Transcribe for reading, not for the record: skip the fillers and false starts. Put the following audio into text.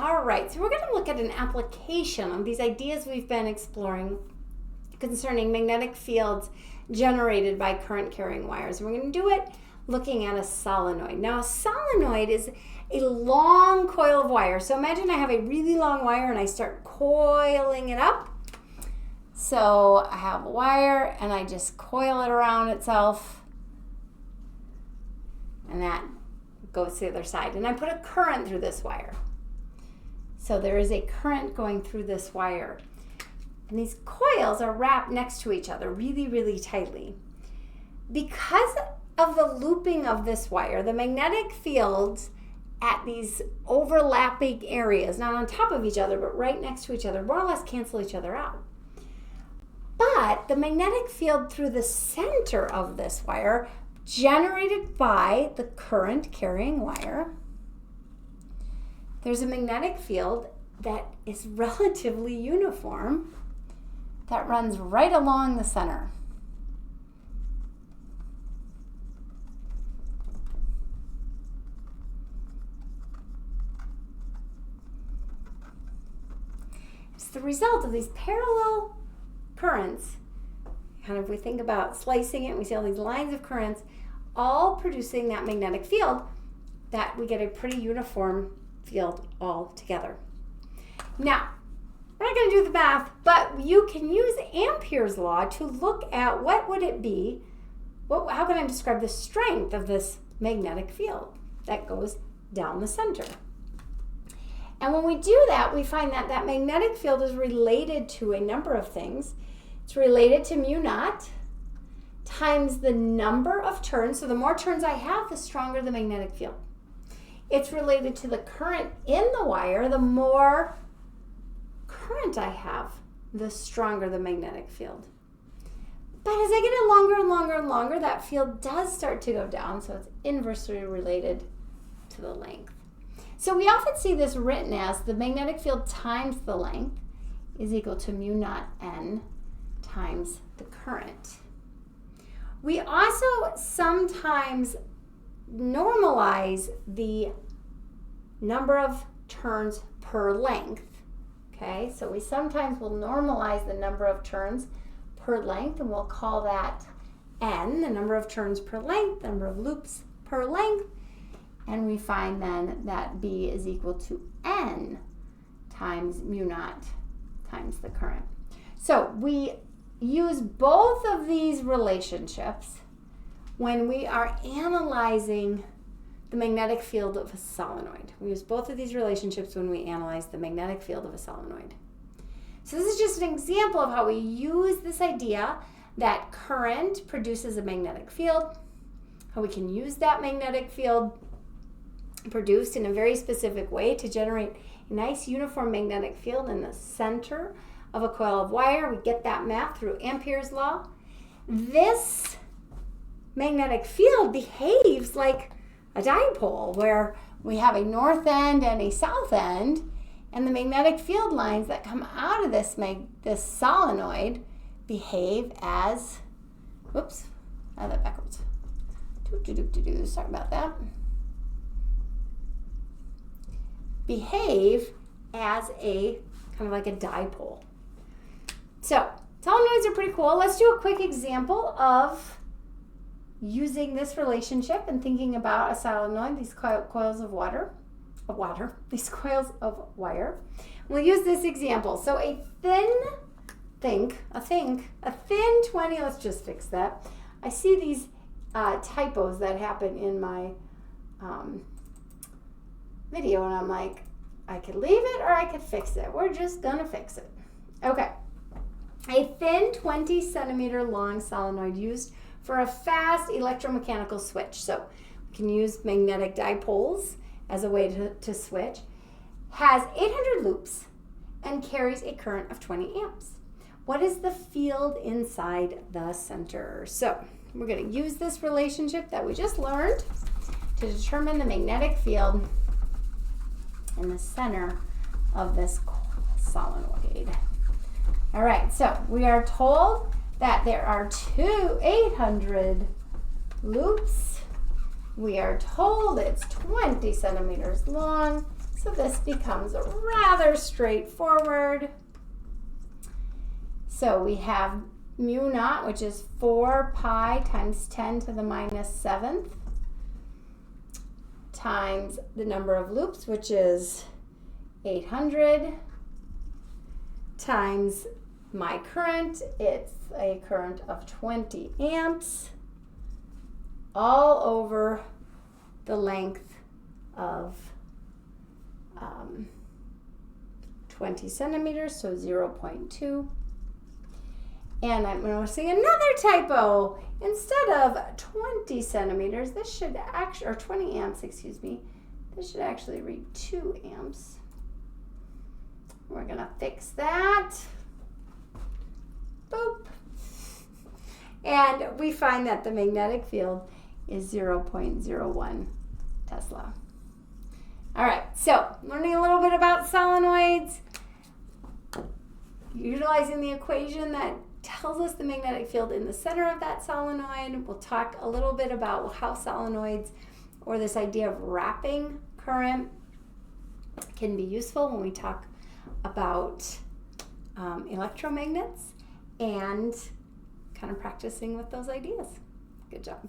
All right, so we're going to look at an application of these ideas we've been exploring concerning magnetic fields generated by current carrying wires. And we're going to do it looking at a solenoid. Now, a solenoid is a long coil of wire. So imagine I have a really long wire and I start coiling it up. So I have a wire and I just coil it around itself, and that goes to the other side. And I put a current through this wire. So there is a current going through this wire. And these coils are wrapped next to each other really, really tightly. Because of the looping of this wire, the magnetic fields at these overlapping areas, not on top of each other, but right next to each other, more or less cancel each other out. But the magnetic field through the center of this wire, generated by the current carrying wire, there's a magnetic field that is relatively uniform that runs right along the center. It's the result of these parallel currents. Kind of, we think about slicing it, we see all these lines of currents all producing that magnetic field, that we get a pretty uniform field all together. Now, we're not going to do the math, but you can use Ampere's law to look at what would it be, how can I describe the strength of this magnetic field that goes down the center. And when we do that, we find that that magnetic field is related to a number of things. It's related to mu naught times the number of turns. So the more turns I have, the stronger the magnetic field. It's related to the current in the wire. The more current I have, the stronger the magnetic field. But as I get it longer and longer and longer, that field does start to go down, so it's inversely related to the length. So we often see this written as the magnetic field times the length is equal to mu naught N times the current. We also sometimes normalize the number of turns per length. Okay, so we sometimes will normalize the number of turns per length, and we'll call that N, the number of turns per length, number of loops per length, and we find then that B is equal to N times mu naught times the current. So we use both of these relationships when we are analyzing the magnetic field of a solenoid. We use both of these relationships when we analyze the magnetic field of a solenoid. So this is just an example of how we use this idea that current produces a magnetic field, how we can use that magnetic field produced in a very specific way to generate a nice uniform magnetic field in the center of a coil of wire. We get that math through Ampere's law. This magnetic field behaves like a dipole, where we have a north end and a south end, and the magnetic field lines that come out of this solenoid behave as, whoops, I had that backwards. Sorry about that. Behave as a kind of like a dipole. So solenoids are pretty cool. Let's do a quick example of using this relationship and thinking about a solenoid, these coils of these coils of wire. We'll use this example. So a thin 20, let's just fix that. I see these typos that happen in my video, and I'm like, I could leave it or I could fix it. We're just gonna fix it. Okay. A thin 20 centimeter long solenoid used for a fast electromechanical switch. So we can use magnetic dipoles as a way to switch. Has 800 loops and carries a current of 20 amps. What is the field inside the center? So we're going to use this relationship that we just learned to determine the magnetic field in the center of this solenoid. All right, so we are told that there are 800 loops. We are told it's 20 centimeters long, So this becomes rather straightforward. So we have mu naught, which is 4 pi times 10 to the minus 7th, times the number of loops, which is 800, times my current. It's a current of 20 amps, all over the length of 20 centimeters, so 0.2. And I'm noticing another typo. Instead of 20 centimeters, this should actually, or 20 amps, excuse me, this should actually read 2 amps. We're gonna fix that. Boop. And we find that the magnetic field is 0.01 Tesla. All right, so learning a little bit about solenoids, utilizing the equation that tells us the magnetic field in the center of that solenoid. We'll talk a little bit about how solenoids, or this idea of wrapping current, can be useful when we talk about electromagnets, and kind of practicing with those ideas. Good job.